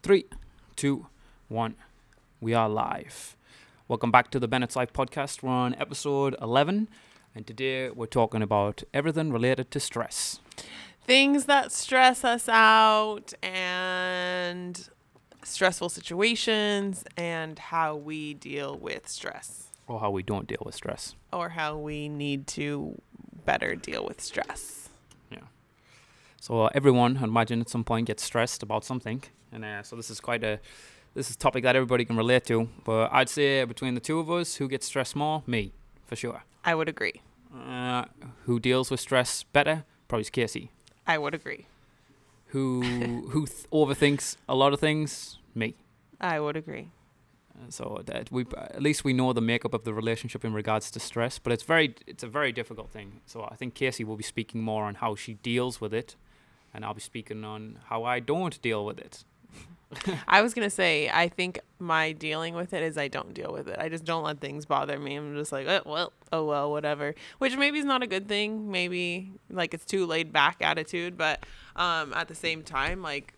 3, 2, 1. We are live. Welcome back to the Bennetts Live podcast. We're on episode 11, and today we're talking about everything related to stress. Things that stress us out and stressful situations and how we deal with stress. Or how we don't deal with stress. Or how we need to better deal with stress. Yeah. So everyone, I imagine, at some point gets stressed about something. And so this is a topic that everybody can relate to. But I'd say between the two of us, who gets stressed more? Me, for sure. I would agree. Who deals with stress better? Probably Casey. I would agree. Who overthinks a lot of things? Me. I would agree. So that at least we know the makeup of the relationship in regards to stress, but it's a very difficult thing. So I think Casey will be speaking more on how she deals with it, and I'll be speaking on how I don't deal with it. I was going to say, I think my dealing with it is I don't deal with it. I just don't let things bother me. I'm just like, oh well, whatever. Which maybe is not a good thing. Maybe like it's too laid back attitude. But at the same time, like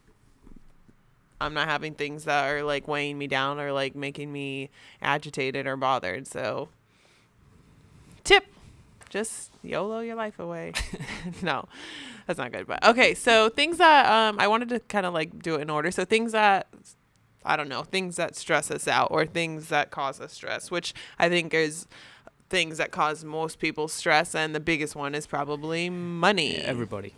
I'm not having things that are like weighing me down or like making me agitated or bothered. So tip. Just YOLO your life away. No, that's not good. But okay, so things that I wanted to kind of like do it in order. So things that, I don't know, things that stress us out or things that cause us stress, which I think is things that cause most people stress. And the biggest one is probably money. Yeah, everybody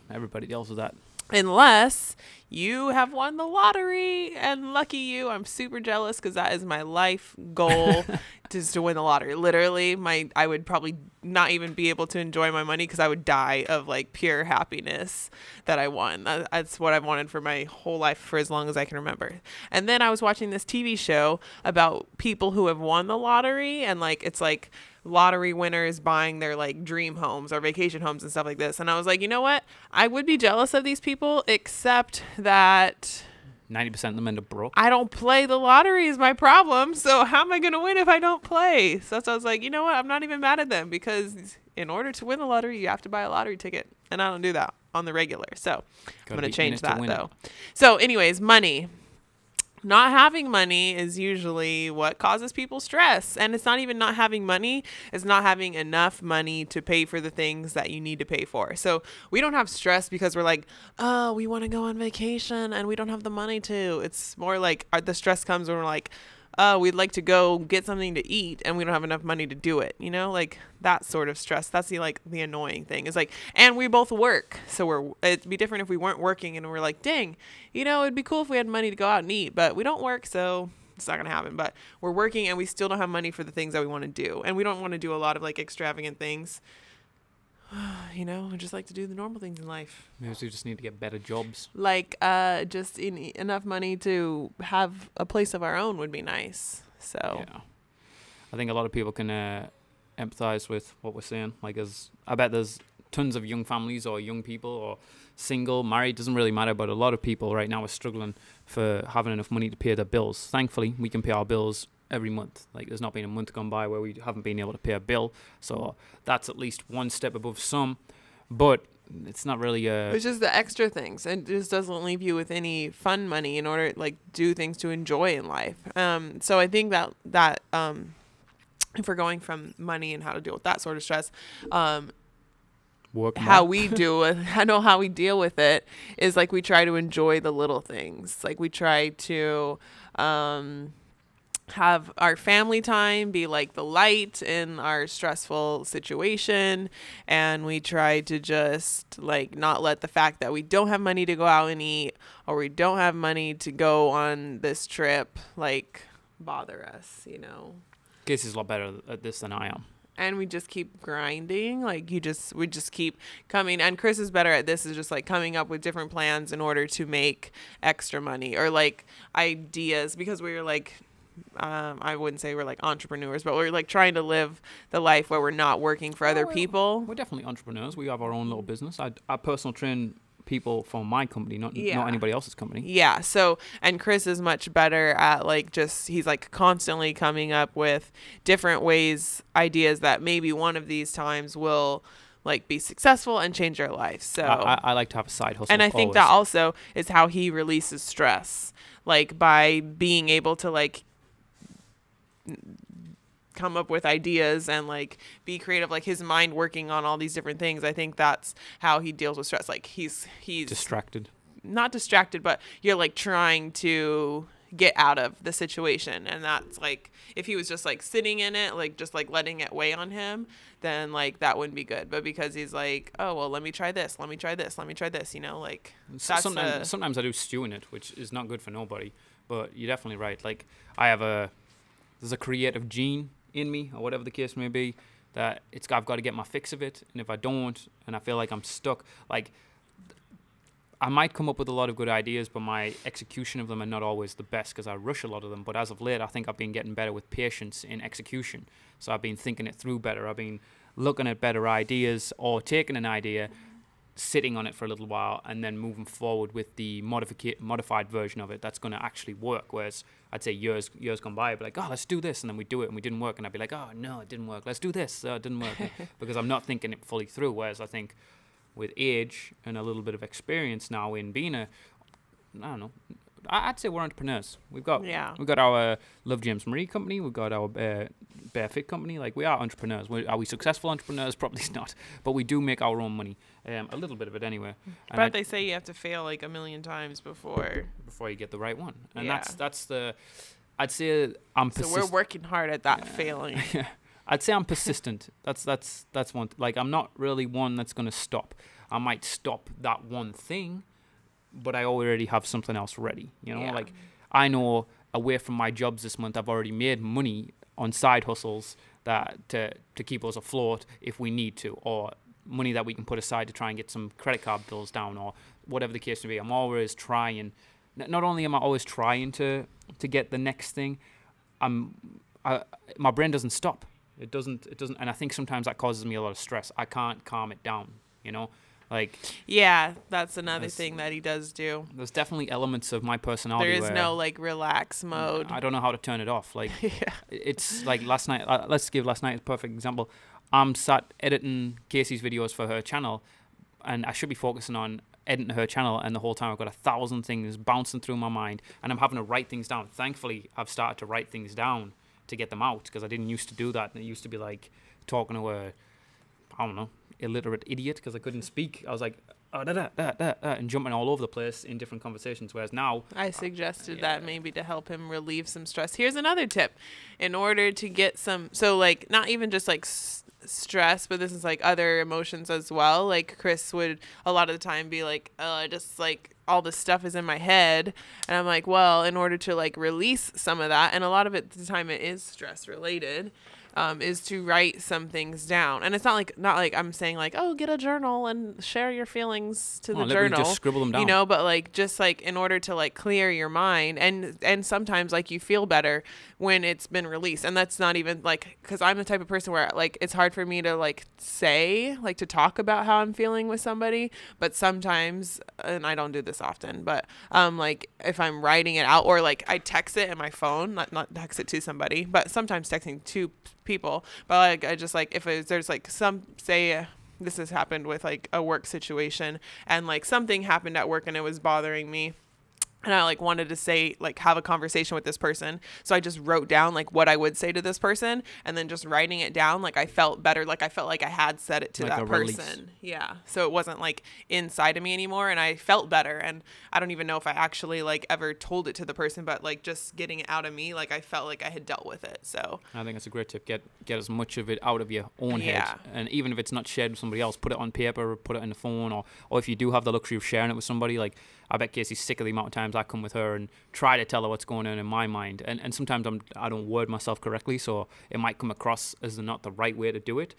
deals with that. Unless you have won the lottery, and lucky you, I'm super jealous because that is my life goal, just to win the lottery. Literally, I would probably not even be able to enjoy my money because I would die of like pure happiness that I won. That's what I've wanted for my whole life for as long as I can remember. And then I was watching this TV show about people who have won the lottery, and like it's like lottery winners buying their like dream homes or vacation homes and stuff like this. And I was like, you know what? I would be jealous of these people, except that 90% of them end up broke. I don't play the lottery is my problem. So how am I going to win if I don't play? So I was like, you know what? I'm not even mad at them because in order to win the lottery, you have to buy a lottery ticket. And I don't do that on the regular. So I'm going to change that though. So anyways, money. Not having money is usually what causes people stress. And it's not even not having money. It's not having enough money to pay for the things that you need to pay for. So we don't have stress because we're like, oh, we want to go on vacation and we don't have the money to. It's more like the stress comes when we're like, oh, we'd like to go get something to eat and we don't have enough money to do it. You know, like that sort of stress. That's the annoying thing. It's like, and we both work. So it'd be different if we weren't working and we're like, dang, you know, it'd be cool if we had money to go out and eat, but we don't work. So it's not going to happen, but we're working and we still don't have money for the things that we want to do. And we don't want to do a lot of like extravagant things. You know, I just like to do the normal things in life. Maybe we just need to get better jobs. Like just enough money to have a place of our own would be nice. So yeah, I think a lot of people can empathize with what we're saying. Like, I bet there's tons of young families or young people or single, married, doesn't really matter. But a lot of people right now are struggling for having enough money to pay their bills. Thankfully, we can pay our bills every month. Like, there's not been a month gone by where we haven't been able to pay a bill. So that's at least one step above some. But it's not really it's just the extra things. It just doesn't leave you with any fun money in order to like do things to enjoy in life. So I think that if we're going from money and how to deal with that sort of stress, how we deal with it is like we try to enjoy the little things. Like we try to have our family time be like the light in our stressful situation, and we try to just like not let the fact that we don't have money to go out and eat or we don't have money to go on this trip like bother us, you know. Casey's a lot better at this than I am. And we just keep grinding. Like we just keep coming. And Chris is better at this, is just like coming up with different plans in order to make extra money or like ideas, because we were like, I wouldn't say we're like entrepreneurs, but we're like trying to live the life where we're not working for other people. We're definitely entrepreneurs. We have our own little business. I personal train people from my company, not anybody else's company. Yeah. So, and Chris is much better at like just, he's like constantly coming up with different ways, ideas that maybe one of these times will like be successful and change your life. So I like to have a side hustle. and I think that also is how he releases stress, like by being able to like come up with ideas and like be creative, like his mind working on all these different things. I think that's how he deals with stress. Like he's distracted. Not distracted, but you're like trying to get out of the situation. And that's like, if he was just like sitting in it, like just like letting it weigh on him, then like that wouldn't be good. But because he's like, oh, well, let me try this, let me try this, let me try this, you know, like that's sometimes I do stew in it, which is not good for nobody. But you're definitely right. Like there's a creative gene in me, or whatever the case may be, that I've got to get my fix of it. And if I don't, and I feel like I'm stuck, like I might come up with a lot of good ideas, but my execution of them are not always the best because I rush a lot of them. But as of late, I think I've been getting better with patience in execution. So I've been thinking it through better. I've been looking at better ideas, or taking an idea, sitting on it for a little while, and then moving forward with the modified version of it that's going to actually work. Whereas I'd say years gone by, I'd be like, oh, let's do this, and then we do it and we didn't work, and I'd be like, oh no, it didn't work, let's do this, it didn't work, because I'm not thinking it fully through. Whereas I think with age and a little bit of experience now in being I'd say we're entrepreneurs. We've got our Love James Marie company. We've got our Bare Fit company. Like, we are entrepreneurs. Are we successful entrepreneurs? Probably not. But we do make our own money. A little bit of it anyway. But they say you have to fail like 1,000,000 times before you get the right one. And that's the. I'd say I'm persistent. So we're working hard at that failing. I'd say I'm persistent. That's one. Like, I'm not really one that's going to stop. I might stop that one thing, but I already have something else ready. You know, like I know away from my jobs this month, I've already made money on side hustles that to keep us afloat if we need to, or money that we can put aside to try and get some credit card bills down, or whatever the case may be. I'm always trying. Not only am I always trying to get the next thing, my brain doesn't stop. It doesn't, and I think sometimes that causes me a lot of stress. I can't calm it down, you know? Like, yeah, that's another thing that he does do. There's definitely elements of my personality. There is no like relax mode. I don't know how to turn it off. Like, it's like last night. Let's give last night a perfect example. I'm sat editing Casey's videos for her channel, and I should be focusing on editing her channel, and the whole time I've got 1,000 things bouncing through my mind, and I'm having to write things down. Thankfully, I've started to write things down to get them out, because I didn't used to do that, and it used to be like talking to a, I don't know, illiterate idiot because I couldn't speak. I was like, and jumping all over the place in different conversations. Whereas now, I suggested that maybe to help him relieve some stress. Here's another tip: in order to get some, so like not even just like stress, but this is like other emotions as well. Like Chris would a lot of the time be like, I just like all this stuff is in my head, and I'm like, well, in order to like release some of that, and a lot of it at the time it is stress related, is to write some things down. And it's not like I'm saying like, oh, get a journal and share your feelings to the journal. Just scribble them down. You know, but like just like in order to like clear your mind, and sometimes like you feel better when it's been released. And that's not even like, because I'm the type of person where like it's hard for me to like say, like to talk about how I'm feeling with somebody. But sometimes, and I don't do this often, but like if I'm writing it out, or like I text it in my phone, not text it to somebody, but sometimes texting to people. But like I just like, if there's like some, say this has happened with like a work situation, and like something happened at work and it was bothering me, and I like wanted to say, like have a conversation with this person. So I just wrote down like what I would say to this person, and then just writing it down, like I felt better. Like I felt like I had said it to like that person. Release. Yeah. So it wasn't like inside of me anymore, and I felt better. And I don't even know if I actually like ever told it to the person, but like just getting it out of me, like I felt like I had dealt with it. So I think that's a great tip. Get as much of it out of your own head. And even if it's not shared with somebody else, put it on paper, or put it in the phone, or if you do have the luxury of sharing it with somebody, like I bet Casey's sick of the amount of times I come with her and try to tell her what's going on in my mind. And sometimes I don't word myself correctly, so it might come across as not the right way to do it,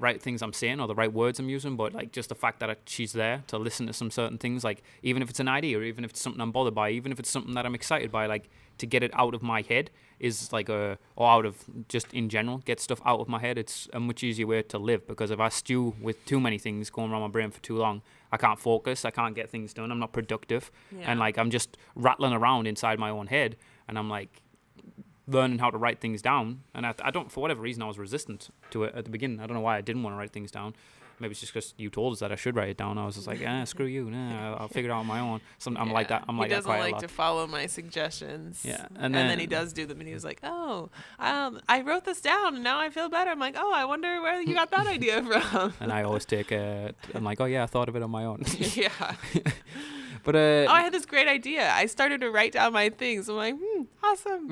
right things I'm saying or the right words I'm using. But like just the fact that she's there to listen to some certain things, like even if it's an idea, or even if it's something I'm bothered by, even if it's something that I'm excited by, like to get it out of my head is like or out of just in general, get stuff out of my head. It's a much easier way to live, because if I stew with too many things going around my brain for too long, I can't focus, I can't get things done, I'm not productive. And like I'm just rattling around inside my own head, and I'm like learning how to write things down. And I don't, for whatever reason, I was resistant to it at the beginning. I don't know why I didn't want to write things down. Maybe it's just because you told us that I should write it down. I was just like, screw you. Nah, I'll figure it out on my own. I'm like that. I'm like that quite a lot. He doesn't like to follow my suggestions. Yeah. And then he does do them, and he was like, oh, I wrote this down, and now I feel better. I'm like, oh, I wonder where you got that idea from. And I always take I'm like, oh, yeah, I thought of it on my own. Yeah. But I had this great idea. I started to write down my things. I'm like, awesome.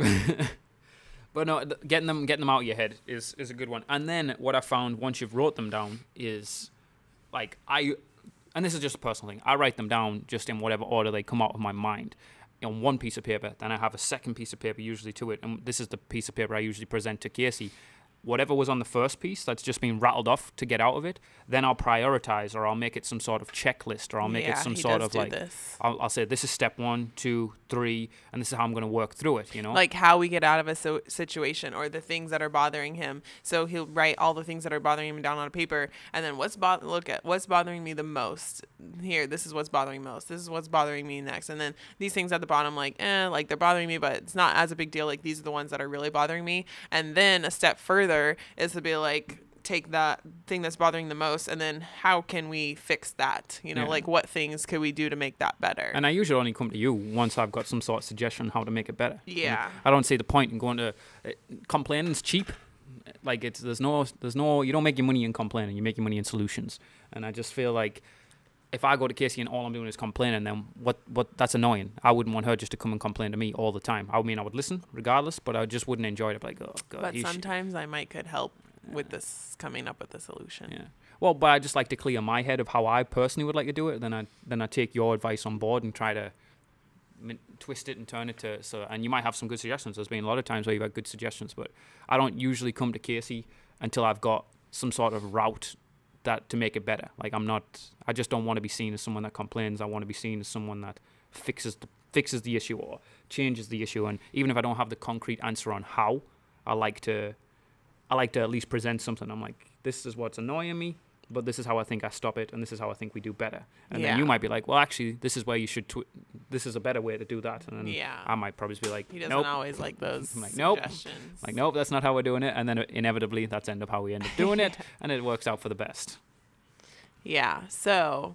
But no, getting them out of your head is a good one. And then what I found once you've wrote them down is, like, and this is just a personal thing, I write them down just in whatever order they come out of my mind on one piece of paper. Then I have a second piece of paper usually to it, and this is the piece of paper I usually present to Casey. Whatever was on the first piece that's just been rattled off to get out of it, then I'll prioritize, or I'll make it some sort of checklist, or I'll make it some sort of like, I'll say this is step 1, 2, 3, and this is how I'm going to work through it, you know? Like how we get out of a situation, or the things that are bothering him. So he'll write all the things that are bothering him down on a paper, and then look at what's bothering me the most. Here, this is what's bothering most. This is what's bothering me next. And then these things at the bottom, like they're bothering me, but it's not as a big deal. Like, these are the ones that are really bothering me. And then a step further is to be like, take that thing that's bothering the most, and then how can we fix that, like what things could we do to make that better. And I usually only come to you once I've got some sort of suggestion how to make it better. I don't see the point in going to complaining's cheap. Like, there's no you don't make your money in complaining, you make your money in solutions. And I just feel like if I go to Casey and all I'm doing is complaining, then what that's annoying. I wouldn't want her just to come and complain to me all the time. I mean, I would listen regardless, but I just wouldn't enjoy it. Like, oh God. But sometimes I could help with this, coming up with a solution. Yeah. Well, but I just like to clear my head of how I personally would like to do it. Then I take your advice on board and try to twist it and turn it to so. And you might have some good suggestions. There's been a lot of times where you've had good suggestions, but I don't usually come to Casey until I've got some sort of route that to make it better. Like, I just don't want to be seen as someone that complains. I want to be seen as someone that fixes the issue or changes the issue. And even if I don't have the concrete answer on how, I like to at least present something. I'm like, this is what's annoying me, but this is how I think I stop it, and this is how I think we do better. And then you might be like, well, actually, this is where you should this is a better way to do that. And then I might probably be like, he doesn't always like those I'm like, suggestions. Nope, that's not how we're doing it. And then inevitably that's how we end up doing it, and it works out for the best. Yeah. So.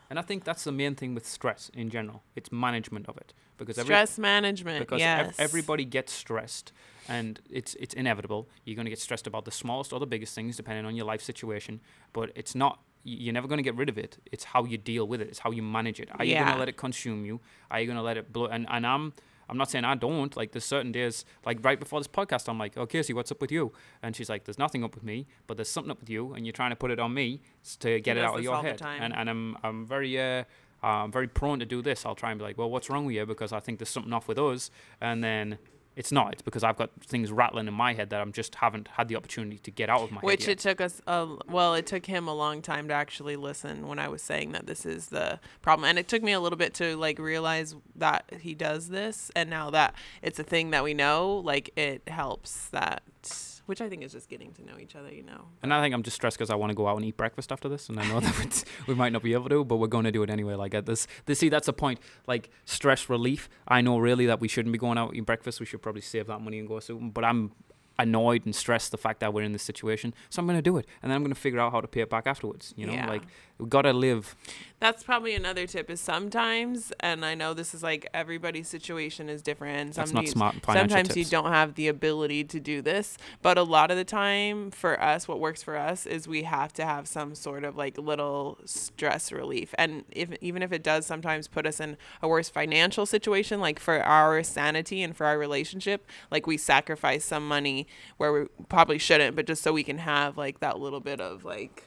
And I think that's the main thing with stress in general. It's management of it. Because stress management, yes. Everybody gets stressed, and it's inevitable. You're going to get stressed about the smallest or the biggest things, depending on your life situation. But it's not. You're never going to get rid of it. It's how you deal with it. It's how you manage it. Are you going to let it consume you? Are you going to let it blow? And I'm not saying I don't. Like, there's certain days, like right before this podcast, I'm like, oh, Casey, what's up with you? And she's like, there's nothing up with me, but there's something up with you, and you're trying to put it on me to get it out of your head. And I'm very prone to do this. I'll try and be like, well, what's wrong with you? Because I think there's something off with us. And then it's not. It's because I've got things rattling in my head that I just haven't had the opportunity to get out of my head yet. It took us, it took him a long time to actually listen when I was saying that this is the problem. And it took me a little bit to, like, realize that he does this. And now that it's a thing that we know, like, it helps that, which I think is just getting to know each other, And I think I'm just stressed because I want to go out and eat breakfast after this, and I know that we might not be able to, but we're going to do it anyway. Like, see, that's the point. Like, stress relief. I know really that we shouldn't be going out eating breakfast. We should probably save that money and go something. But I'm annoyed and stressed the fact that we're in this situation, so I'm going to do it, and then I'm going to figure out how to pay it back afterwards. Like, we got to live. That's probably another tip is sometimes, and I know this is like everybody's situation is different, and that's not smart financial sometimes tips. You don't have the ability to do this, but a lot of the time for us, what works for us is we have to have some sort of like little stress relief, and even if it does sometimes put us in a worse financial situation, like for our sanity and for our relationship, like we sacrifice some money where we probably shouldn't, but just so we can have like that little bit of like.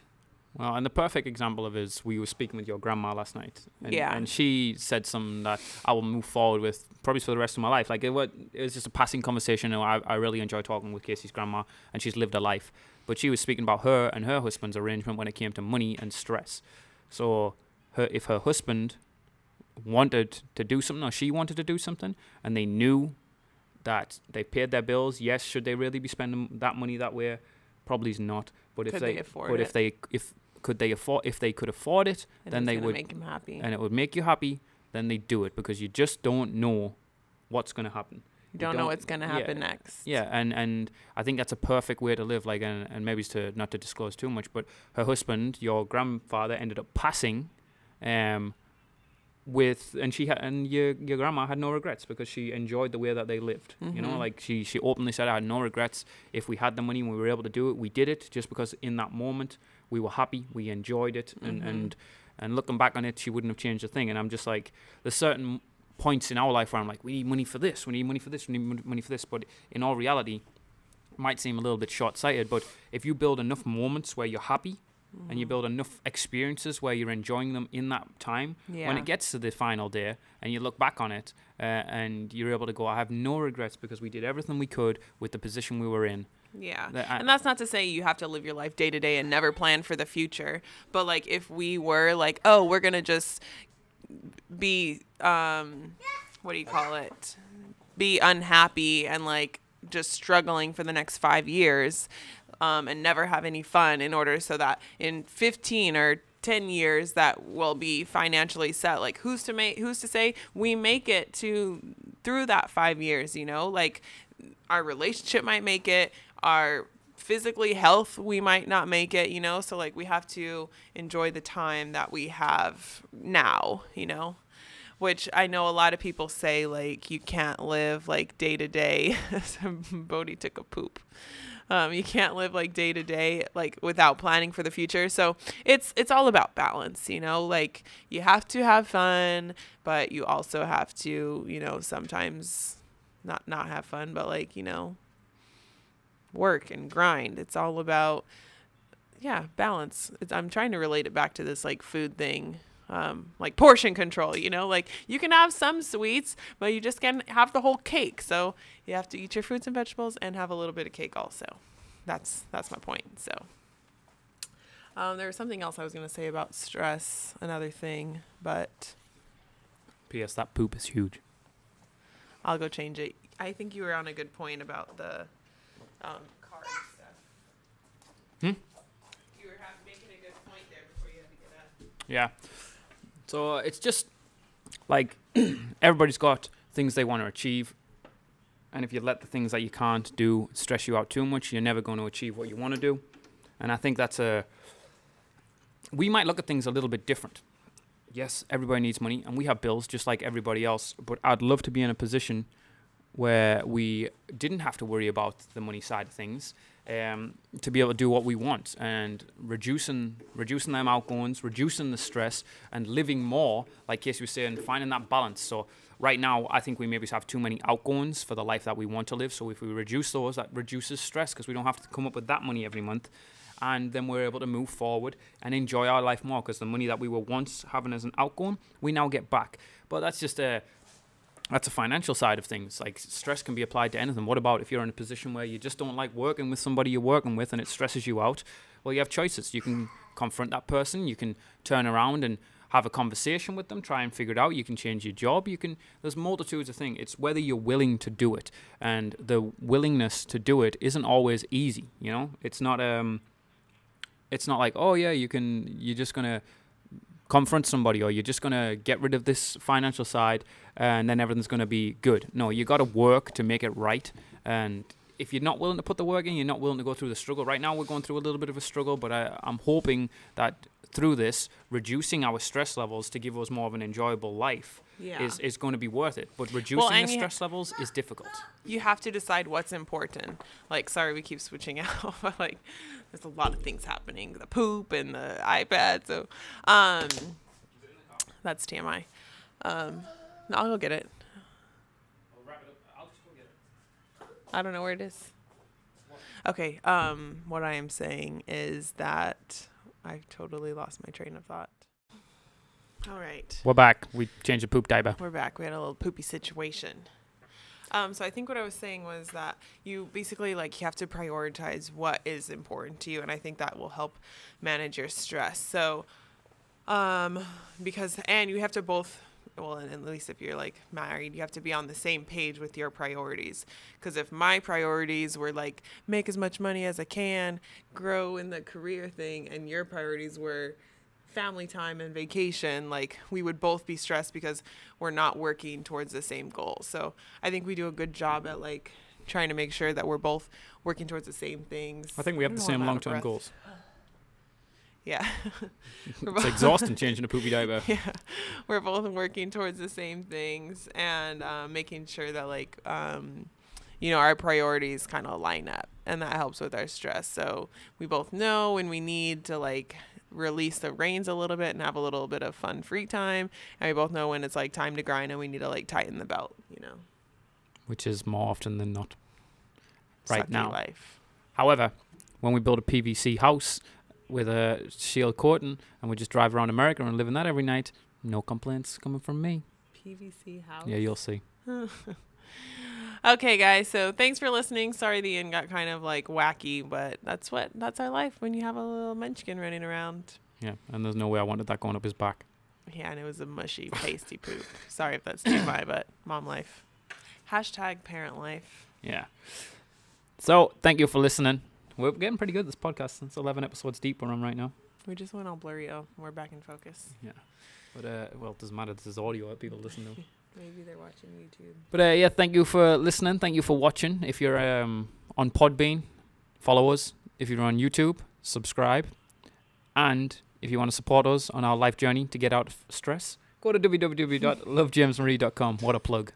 Well, and the perfect example of is we were speaking with your grandma last night, and she said something that I will move forward with probably for the rest of my life. Like, it was just a passing conversation, and I really enjoy talking with Casey's grandma, and she's lived a life. But she was speaking about her and her husband's arrangement when it came to money and stress. So if her husband wanted to do something, or she wanted to do something, and they knew that they paid their bills, yes, should they really be spending that money that way? Probably not. But if they could afford it, then they would make him happy. And it would make you happy, then they do it, because you just don't know what's going to happen. You don't know what's going to happen next. Yeah, and I think that's a perfect way to live. Like, and maybe it's to not to disclose too much, but her husband, your grandfather, ended up passing, with, and your grandma had no regrets because she enjoyed the way that they lived. Mm-hmm. You know, like she openly said, I had no regrets. If we had the money and we were able to do it, we did it just because in that moment we were happy, we enjoyed it, Mm-hmm. and looking back on it, she wouldn't have changed a thing. And I'm just like, there's certain points in our life where I'm like, we need money for this, we need money for this, we need money for this. But in all reality, it might seem a little bit short-sighted, but if you build enough moments where you're happy, and you build enough experiences where you're enjoying them in that time, when it gets to the final day and you look back on it, and you're able to go, I have no regrets because we did everything we could with the position we were in. Yeah. And that's not to say you have to live your life day to day and never plan for the future. But like, if we were like, oh, we're going to just be, what do you call it? Be unhappy and like just struggling for the next 5 years, and never have any fun in order so that in 15 or 10 years that will be financially set. Like, who's to say we make it through that 5 years, you know? Like, our relationship might make it, our physically health, we might not make it, you know? So like, we have to enjoy the time that we have now, you know? Which I know a lot of people say, like, you can't live like day to day. Bodhi took a poop. You can't live like day to day, like without planning for the future. So it's all about balance, you know, like you have to have fun, but you also have to, you know, sometimes not have fun, but like, you know, work and grind. It's all about, balance. I'm trying to relate it back to this like food thing. Like portion control, you know, like you can have some sweets, but you just can't have the whole cake. So you have to eat your fruits and vegetables and have a little bit of cake also. That's my point. So there was something else I was going to say about stress, another thing, but P.S. That poop is huge. I'll go change it. I think you were on a good point about the card stuff. You were making a good point there before you had to get up. Yeah. So it's just like everybody's got things they want to achieve. And if you let the things that you can't do stress you out too much, you're never going to achieve what you want to do. And I think we might look at things a little bit different. Yes, everybody needs money and we have bills just like everybody else. But I'd love to be in a position where we didn't have to worry about the money side of things, to be able to do what we want and reducing them outgoings, reducing the stress and living more, like Casey was saying, finding that balance. So right now, I think we maybe have too many outgoings for the life that we want to live. So if we reduce those, that reduces stress because we don't have to come up with that money every month. And then we're able to move forward and enjoy our life more because the money that we were once having as an outgoing, we now get back. But that's just that's a financial side of things. Like, stress can be applied to anything. What about if you're in a position where you just don't like working with somebody you're working with and it stresses you out? Well, you have choices. You can confront that person. You can turn around and have a conversation with them, try and figure it out. You can change your job. There's multitudes of things. It's whether you're willing to do it. And the willingness to do it isn't always easy, you know? It's not like, oh yeah, you're just going to confront somebody or you're just going to get rid of this financial side and then everything's going to be good. No, you got to work to make it right. And if you're not willing to put the work in, you're not willing to go through the struggle. Right now we're going through a little bit of a struggle, but I'm hoping that through this, reducing our stress levels to give us more of an enjoyable life is going to be worth it. But reducing the stress levels is difficult. You have to decide what's important. Like, sorry, we keep switching out, but like, there's a lot of things happening. The poop and the iPad. So, that's TMI. No, I'll go get it. I'll just go get it. I don't know where it is. Okay. What I am saying is that I totally lost my train of thought. All right. We're back. We changed the poop diaper. We're back. We had a little poopy situation. So I think what I was saying was that you basically like you have to prioritize what is important to you, and I think that will help manage your stress. So, because you have to both. Well, and at least if you're like married, you have to be on the same page with your priorities. Because if my priorities were like make as much money as I can, grow in the career thing, and your priorities were family time and vacation, like we would both be stressed because we're not working towards the same goal. So I think we do a good job at like trying to make sure that we're both working towards the same things. I think we have the same long-term goals. Yeah. It's exhausting changing a poopy diaper. Yeah. We're both working towards the same things and making sure that like, you know, our priorities kind of line up, and that helps with our stress. So we both know when we need to like release the reins a little bit and have a little bit of fun free time. And we both know when it's like time to grind and we need to like tighten the belt, you know. Which is more often than not right Sucky now. Life. However, when we build a PVC house with a shield coating and we just drive around America and live in that every night, no complaints coming from me. PVC house? Yeah, you'll see. Okay, guys, so thanks for listening. Sorry the end got kind of like wacky, but that's our life when you have a little munchkin running around. Yeah, and there's no way I wanted that going up his back. Yeah, and it was a mushy, pasty poop. Sorry if that's too high, but mom life. Hashtag parent life. Yeah. So, thank you for listening. We're getting pretty good at this podcast. It's 11 episodes deep we're on right now. We just went all blurry. Oh, we're back in focus. Yeah. But, well, it doesn't matter. This is audio that people listen to. Maybe they're watching YouTube. But, yeah, thank you for listening. Thank you for watching. If you're on Podbean, follow us. If you're on YouTube, subscribe. And if you want to support us on our life journey to get out of stress, go to www.lovejamesmarie.com. What a plug.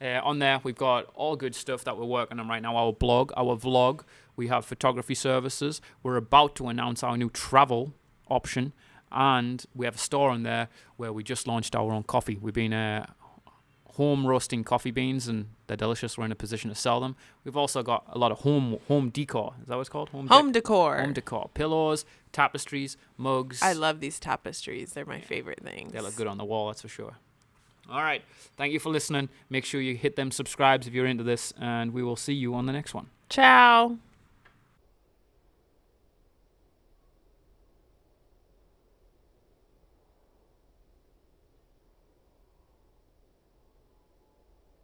On there, we've got all good stuff that we're working on right now. Our blog, our vlog. We have photography services. We're about to announce our new travel option. And we have a store on there where we just launched our own coffee. We've been home roasting coffee beans, and they're delicious. We're in a position to sell them. We've also got a lot of home decor. Is that what it's called? Home decor. Home decor. Pillows, tapestries, mugs. I love these tapestries. They're my favorite things. They look good on the wall, that's for sure. All right. Thank you for listening. Make sure you hit them subscribes if you're into this, and we will see you on the next one. Ciao.